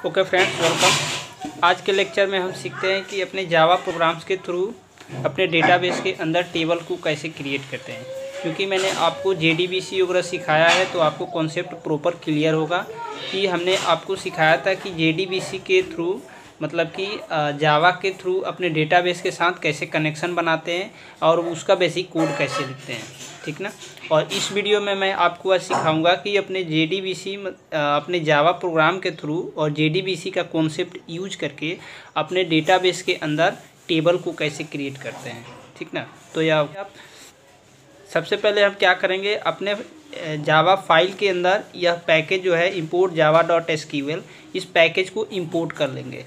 Okay friends, welcome. आज के lecture में हम सीखते हैं कि अपने जावा प्रोग्राम्स के थ्रू अपने डेटाबेस के अंदर टेबल को कैसे क्रिएट करते हैं। क्योंकि मैंने आपको JDBC वगैरह सिखाया है तो आपको कॉन्सेप्ट प्रॉपर क्लियर होगा कि हमने आपको सिखाया था कि JDBC के थ्रू मतलब कि जावा के थ्रू अपने डेटाबेस के साथ कैसे कनेक्शन बनाते हैं और उसका बेसिक कोड कैसे लिखते हैं, ठीक ना। और इस वीडियो में मैं आपको आज सिखाऊंगा कि अपने JDBC अपने जावा प्रोग्राम के थ्रू और JDBC का कॉन्सेप्ट यूज करके अपने डेटाबेस के अंदर टेबल को कैसे क्रिएट करते हैं, ठीक ना। तो यह सबसे पहले हम क्या करेंगे, अपने जावा फाइल के अंदर यह पैकेज जो है import java.sql, इस पैकेज को इंपोर्ट कर लेंगे।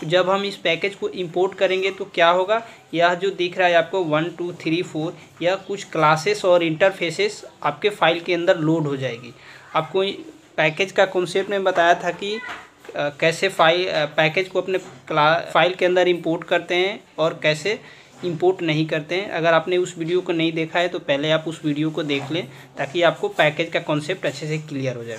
जब हम इस पैकेज को इंपोर्ट करेंगे तो क्या होगा, यह जो दिख रहा है आपको 1 2 3 4 यह कुछ क्लासेस और इंटरफेसेस आपके फ़ाइल के अंदर लोड हो जाएगी। आपको पैकेज का कॉन्सेप्ट में बताया था कि कैसे पैकेज को अपने फाइल के अंदर इंपोर्ट करते हैं और कैसे इंपोर्ट नहीं करते हैं। अगर आपने उस वीडियो को नहीं देखा है तो पहले आप उस वीडियो को देख लें ताकि आपको पैकेज का कॉन्सेप्ट अच्छे से क्लियर हो जाए,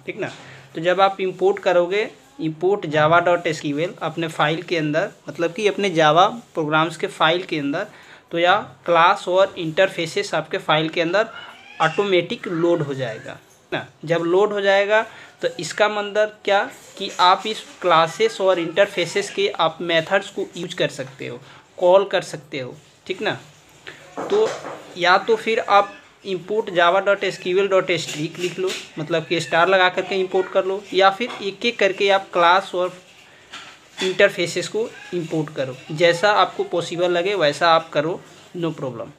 ठीक ना। तो जब आप इंपोर्ट करोगे import java.sql अपने फ़ाइल के अंदर, मतलब कि अपने जावा प्रोग्राम्स के फ़ाइल के अंदर, तो यह क्लास और इंटरफेसेस आपके फ़ाइल के अंदर ऑटोमेटिक लोड हो जाएगा ना। जब लोड हो जाएगा तो इसका मतलब क्या कि आप इस क्लासेस और इंटरफेसेस के आप मेथड्स को यूज कर सकते हो, कॉल कर सकते हो, ठीक ना। तो या तो फिर आप import java.sql.strict लिख लो, मतलब कि स्टार लगा करके इंपोर्ट कर लो, या फिर एक एक करके आप क्लास और इंटरफेसेस को इंपोर्ट करो। जैसा आपको पॉसिबल लगे वैसा आप करो, नो प्रॉब्लम।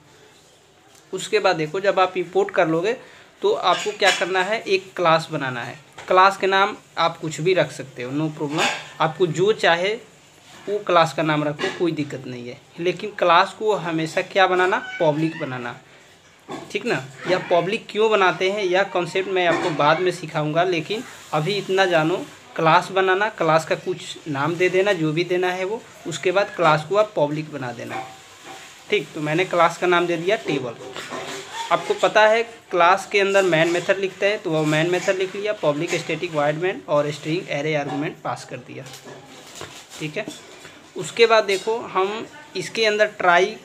उसके बाद देखो, जब आप इंपोर्ट कर लोगे तो आपको क्या करना है, एक क्लास बनाना है। क्लास के नाम आप कुछ भी रख सकते हो, नो प्रॉब्लम। आपको जो चाहे वो क्लास का नाम रखो, कोई दिक्कत नहीं है। लेकिन क्लास को हमेशा क्या बनाना, पब्लिक बनाना, ठीक ना। या पब्लिक क्यों बनाते हैं यह कॉन्सेप्ट मैं आपको बाद में सिखाऊंगा, लेकिन अभी इतना जानो, क्लास बनाना, क्लास का कुछ नाम दे देना, जो भी देना है वो, उसके बाद क्लास को आप पब्लिक बना देना, ठीक। तो मैंने क्लास का नाम दे दिया टेबल। आपको पता है क्लास के अंदर मैन मेथड लिखते हैं तो वो मैन मेथड लिख लिया, पब्लिक स्टैटिक वॉइड मेन और स्ट्रिंग एरे आर्गुमेंट पास कर दिया, ठीक है। उसके बाद देखो, हम इसके अंदर ट्राई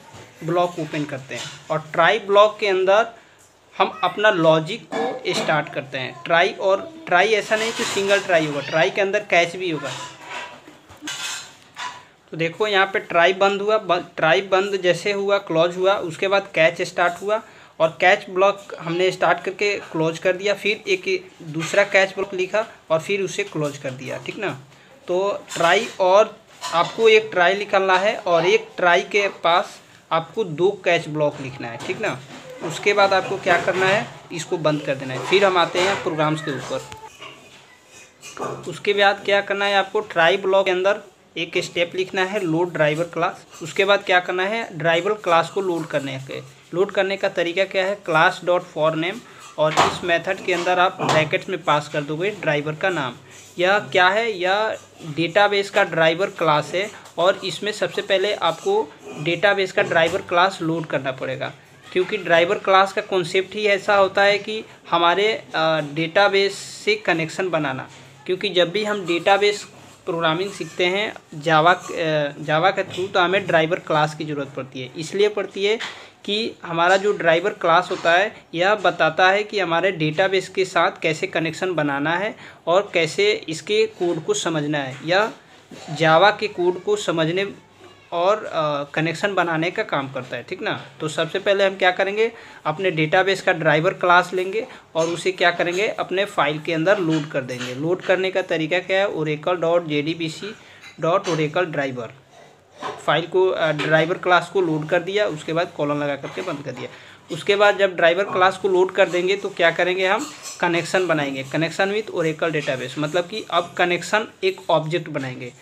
ब्लॉक ओपन करते हैं और ट्राई ब्लॉक के अंदर हम अपना लॉजिक को स्टार्ट करते हैं। ट्राई ऐसा नहीं कि सिंगल ट्राई होगा, ट्राई के अंदर कैच भी होगा। तो देखो यहाँ पे ट्राई बंद हुआ, ट्राई बंद जैसे हुआ क्लोज हुआ, उसके बाद कैच स्टार्ट हुआ और कैच ब्लॉक हमने स्टार्ट करके क्लोज कर दिया, फिर एक दूसरा कैच ब्लॉक लिखा और फिर उसे क्लोज कर दिया, ठीक ना। तो ट्राई, और आपको एक ट्राई निकालना है और एक ट्राई के पास आपको 2 कैच ब्लॉक लिखना है, ठीक ना। उसके बाद आपको क्या करना है, इसको बंद कर देना है। फिर हम आते हैं प्रोग्राम्स के ऊपर। उसके बाद क्या करना है, आपको ट्राई ब्लॉक के अंदर एक स्टेप लिखना है, लोड ड्राइवर क्लास। उसके बाद क्या करना है, ड्राइवर क्लास को लोड करने का तरीका क्या है, क्लास डॉट फॉर नेम, और इस मेथड के अंदर आप ब्रैकेट्स में पास कर दोगे ड्राइवर का नाम। यह क्या है, यह डेटाबेस का ड्राइवर क्लास है और इसमें सबसे पहले आपको डेटाबेस का ड्राइवर क्लास लोड करना पड़ेगा, क्योंकि ड्राइवर क्लास का कॉन्सेप्ट ही ऐसा होता है कि हमारे डेटाबेस से कनेक्शन बनाना। क्योंकि जब भी हम डेटाबेस प्रोग्रामिंग सीखते हैं जावा के थ्रू, तो हमें ड्राइवर क्लास की ज़रूरत पड़ती है। इसलिए पड़ती है कि हमारा जो ड्राइवर क्लास होता है यह बताता है कि हमारे डेटाबेस के साथ कैसे कनेक्शन बनाना है और कैसे इसके कोड को समझना है। यह जावा के कोड को समझने और कनेक्शन बनाने का काम करता है, ठीक ना। तो सबसे पहले हम क्या करेंगे, अपने डेटाबेस का ड्राइवर क्लास लेंगे और उसे क्या करेंगे, अपने फाइल के अंदर लोड कर देंगे। लोड करने का तरीका क्या है, oracle.jdbc.oracle ड्राइवर फाइल को, ड्राइवर क्लास को लोड कर दिया, उसके बाद कॉलन लगा करके बंद कर दिया। उसके बाद जब ड्राइवर क्लास को लोड कर देंगे तो क्या करेंगे, हम कनेक्शन बनाएंगे, कनेक्शन विथ ओरेकल डेटाबेस, मतलब कि अब कनेक्शन एक ऑब्जेक्ट बनाएंगे।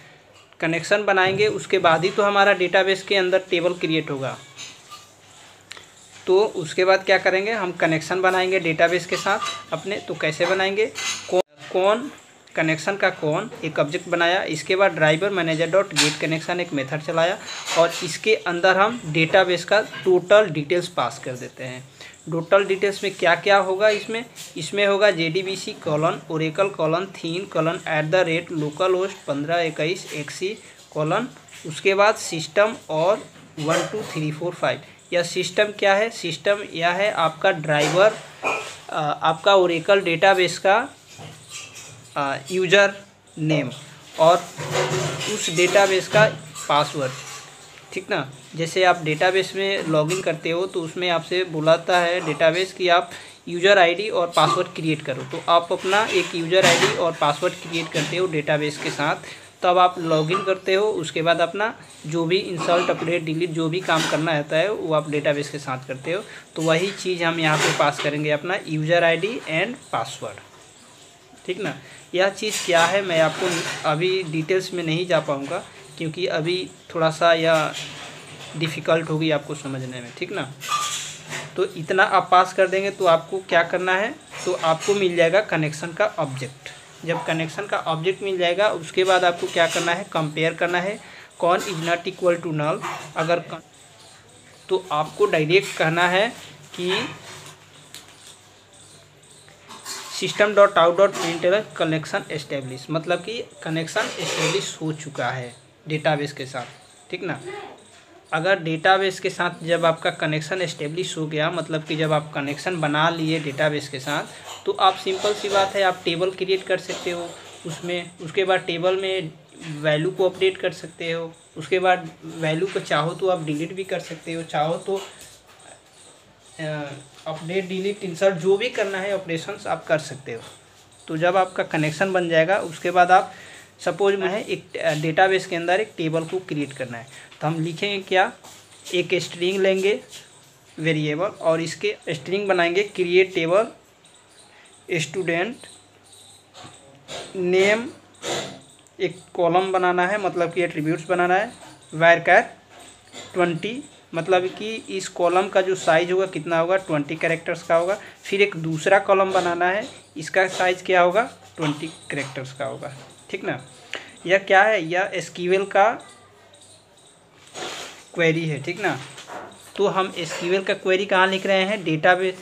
कनेक्शन बनाएंगे उसके बाद ही तो हमारा डेटाबेस के अंदर टेबल क्रिएट होगा। तो उसके बाद क्या करेंगे, हम कनेक्शन बनाएंगे डेटाबेस के साथ अपने। तो कैसे बनाएंगे, कौन कनेक्शन का कौन एक ऑब्जेक्ट बनाया, इसके बाद driver manager dot get connection एक मेथड चलाया और इसके अंदर हम डेटाबेस का टोटल डिटेल्स पास कर देते हैं। टोटल डिटेल्स में क्या क्या होगा इसमें होगा JDBC colon Oracle colon thin colon @ localhost 1521 XE colon, उसके बाद सिस्टम और 1 2 3 4 5। यह सिस्टम क्या है? सिस्टम यह है आपका ड्राइवर, आपका ओरेकल डेटाबेस का यूज़र नेम और उस डेटाबेस का पासवर्ड, ठीक ना। जैसे आप डेटाबेस में लॉगिन करते हो तो उसमें आपसे बुलाता है डेटाबेस कि आप यूज़र आईडी और पासवर्ड क्रिएट करो, तो आप अपना एक यूज़र आईडी और पासवर्ड क्रिएट करते हो डेटाबेस के साथ, तब आप लॉगिन करते हो। उसके बाद अपना जो भी इंसर्ट अपडेट डिलीट जो भी काम करना रहता है वो आप डेटाबेस के साथ करते हो। तो वही चीज़ हम यहाँ पे पास करेंगे, अपना यूज़र आईडी एंड पासवर्ड, ठीक ना। यह चीज़ क्या है मैं आपको अभी डिटेल्स में नहीं जा पाऊँगा क्योंकि अभी थोड़ा सा यह डिफ़िकल्ट होगी आपको समझने में, ठीक ना। तो इतना आप पास कर देंगे तो आपको क्या करना है, तो आपको मिल जाएगा कनेक्शन का ऑब्जेक्ट। जब कनेक्शन का ऑब्जेक्ट मिल जाएगा उसके बाद आपको क्या करना है, कंपेयर करना है कौन is not equal to null. अगर तो आपको डायरेक्ट कहना है कि system.out.println कनेक्शन एस्टेब्लिश, मतलब कि कनेक्शन एस्टेब्लिश हो चुका है डेटाबेस के साथ, ठीक ना। अगर डेटाबेस के साथ जब आपका कनेक्शन एस्टेब्लिश हो गया, मतलब कि जब आप कनेक्शन बना लिए डेटाबेस के साथ, तो आप सिंपल सी बात है आप टेबल क्रिएट कर सकते हो उसमें। उसके बाद टेबल में वैल्यू को अपडेट कर सकते हो। उसके बाद वैल्यू को चाहो तो आप डिलीट भी कर सकते हो, चाहो तो अपडेट डिलीट इंसर्ट जो भी करना है ऑपरेशंस आप कर सकते हो। तो जब आपका कनेक्शन बन जाएगा उसके बाद आप सपोज में है एक डेटाबेस के अंदर एक टेबल को क्रिएट करना है, तो हम लिखेंगे क्या, एक स्ट्रिंग लेंगे वेरिएबल और इसके स्ट्रिंग बनाएंगे क्रिएट टेबल स्टूडेंट नेम, एक कॉलम बनाना है मतलब कि एट्रीब्यूट्स बनाना है, varchar 20 मतलब कि इस कॉलम का जो साइज़ होगा कितना होगा 20 कैरेक्टर्स का होगा। फिर एक दूसरा कॉलम बनाना है, इसका साइज़ क्या होगा 20 कैरेक्टर्स का होगा, ठीक ना। यह क्या है, यह एसक्यूएल का क्वेरी है, ठीक ना। तो हम एसक्यूएल का क्वेरी कहाँ लिख रहे हैं, डेटाबेस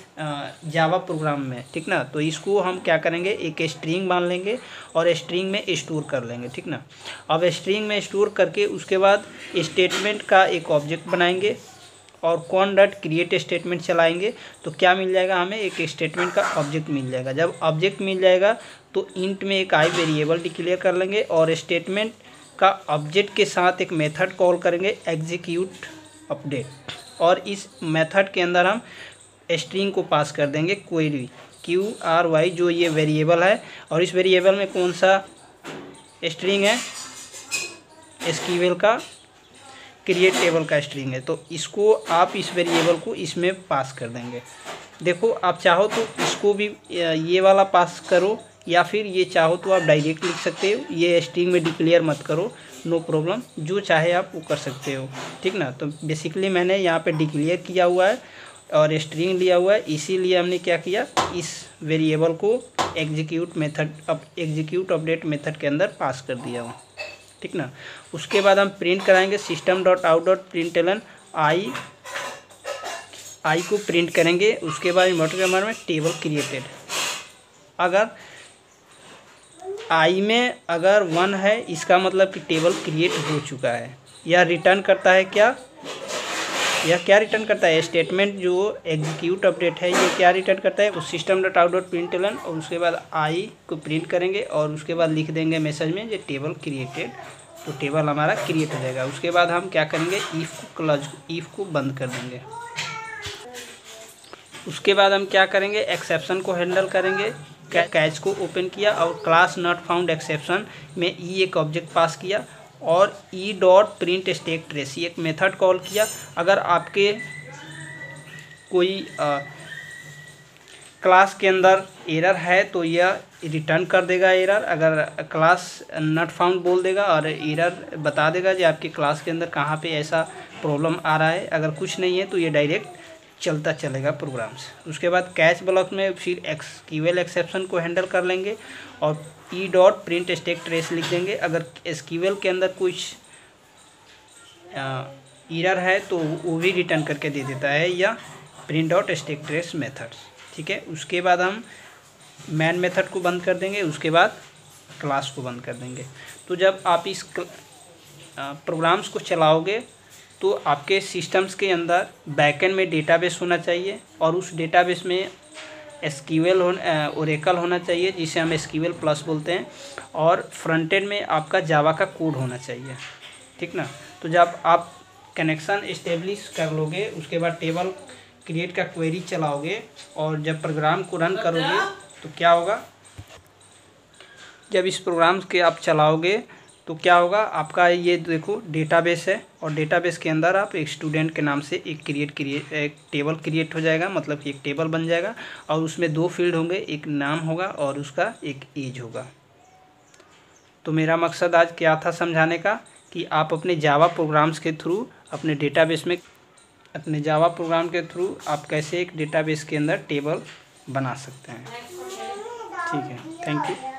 जावा प्रोग्राम में, ठीक ना। तो इसको हम क्या करेंगे, एक स्ट्रिंग मान लेंगे और स्ट्रिंग में स्टोर कर लेंगे, ठीक ना। अब स्ट्रिंग में स्टोर करके उसके बाद स्टेटमेंट का एक ऑब्जेक्ट बनाएंगे और कौन डॉट क्रिएट स्टेटमेंट चलाएंगे तो क्या मिल जाएगा, हमें एक स्टेटमेंट का ऑब्जेक्ट मिल जाएगा। जब ऑब्जेक्ट मिल जाएगा तो इंट में एक आई वेरिएबल डिक्लेयर कर लेंगे और स्टेटमेंट का ऑब्जेक्ट के साथ एक मेथड कॉल करेंगे एग्जीक्यूट अपडेट, और इस मेथड के अंदर हम स्ट्रिंग को पास कर देंगे क्वेरी QRY जो ये वेरिएबल है, और इस वेरिएबल में कौन सा स्ट्रिंग है, एसक्यूएल का क्रिएट टेबल का स्ट्रिंग है। तो इसको आप इस वेरिएबल को इसमें पास कर देंगे। देखो आप चाहो तो इसको भी ये वाला पास करो या फिर ये चाहो तो आप डायरेक्ट लिख सकते हो, ये स्ट्रिंग में डिक्लेयर मत करो, नो प्रॉब्लम, जो चाहे आप वो कर सकते हो, ठीक ना। तो बेसिकली मैंने यहाँ पे डिक्लेयर किया हुआ है और स्ट्रिंग लिया हुआ है, इसीलिए हमने क्या किया, इस वेरिएबल को एग्जीक्यूट अपडेट मेथड के अंदर पास कर दिया हूँ, ठीक ना। उसके बाद हम प्रिंट कराएंगे system.out.println आई को प्रिंट करेंगे। उसके बाद इन्वर्टर कमांड में टेबल क्रिएटेड, अगर आई में अगर 1 है इसका मतलब कि टेबल क्रिएट हो चुका है। यह रिटर्न करता है क्या, यह क्या रिटर्न करता है, स्टेटमेंट जो एग्जीक्यूट अपडेट है ये क्या रिटर्न करता है, उस system.out.println और उसके बाद आई को प्रिंट करेंगे और उसके बाद लिख देंगे मैसेज में ये टेबल क्रिएटेड, तो टेबल हमारा क्रिएट हो जाएगा। उसके बाद हम क्या करेंगे, इफ़ को बंद कर देंगे। उसके बाद हम क्या करेंगे, एक्सेप्शन को हैंडल करेंगे। कैच को ओपन किया और क्लास नॉट फाउंड एक्सेप्शन में एक ऑब्जेक्ट पास किया और प्रिंट स्टैक ट्रेस एक मेथड कॉल किया। अगर आपके कोई क्लास के अंदर एरर है तो यह रिटर्न कर देगा एरर, अगर क्लास नॉट फाउंड बोल देगा और एरर बता देगा कि आपके क्लास के अंदर कहाँ पे ऐसा प्रॉब्लम आ रहा है। अगर कुछ नहीं है तो ये डायरेक्ट चलता चलेगा प्रोग्राम्स। उसके बाद कैच ब्लॉक में फिर एसक्यूएल एक्सेप्शन को हैंडल कर लेंगे और प्रिंट स्टैक ट्रेस लिख देंगे। अगर एसक्यूएल के अंदर कुछ एरर है तो वो भी रिटर्न करके दे देता है, या print out stack trace methods, ठीक है। उसके बाद हम मैन मेथड को बंद कर देंगे, उसके बाद क्लास को बंद कर देंगे। तो जब आप इस प्रोग्राम्स को चलाओगे तो आपके सिस्टम्स के अंदर बैकएंड में डेटाबेस होना चाहिए और उस डेटाबेस में एसक्यूएल ओरेकल होना चाहिए, जिसे हम एसक्यूएल प्लस बोलते हैं, और फ्रंट एंड में आपका जावा का कोड होना चाहिए, ठीक ना। तो जब आप कनेक्शन इस्टेब्लिश कर लोगे, उसके बाद टेबल क्रिएट का क्वेरी चलाओगे और जब प्रोग्राम को रन करोगे तो क्या होगा, जब इस प्रोग्राम के आप चलाओगे तो क्या होगा, आपका ये देखो डेटाबेस है और डेटाबेस के अंदर आप एक स्टूडेंट के नाम से एक टेबल क्रिएट हो जाएगा, मतलब कि एक टेबल बन जाएगा और उसमें 2 फील्ड होंगे, एक नाम होगा और उसका एक एज होगा। तो मेरा मकसद आज क्या था समझाने का, कि आप अपने जावा प्रोग्राम्स के थ्रू अपने जावा प्रोग्राम के थ्रू आप कैसे एक डेटाबेस के अंदर टेबल बना सकते हैं। ठीक है, थैंक यू।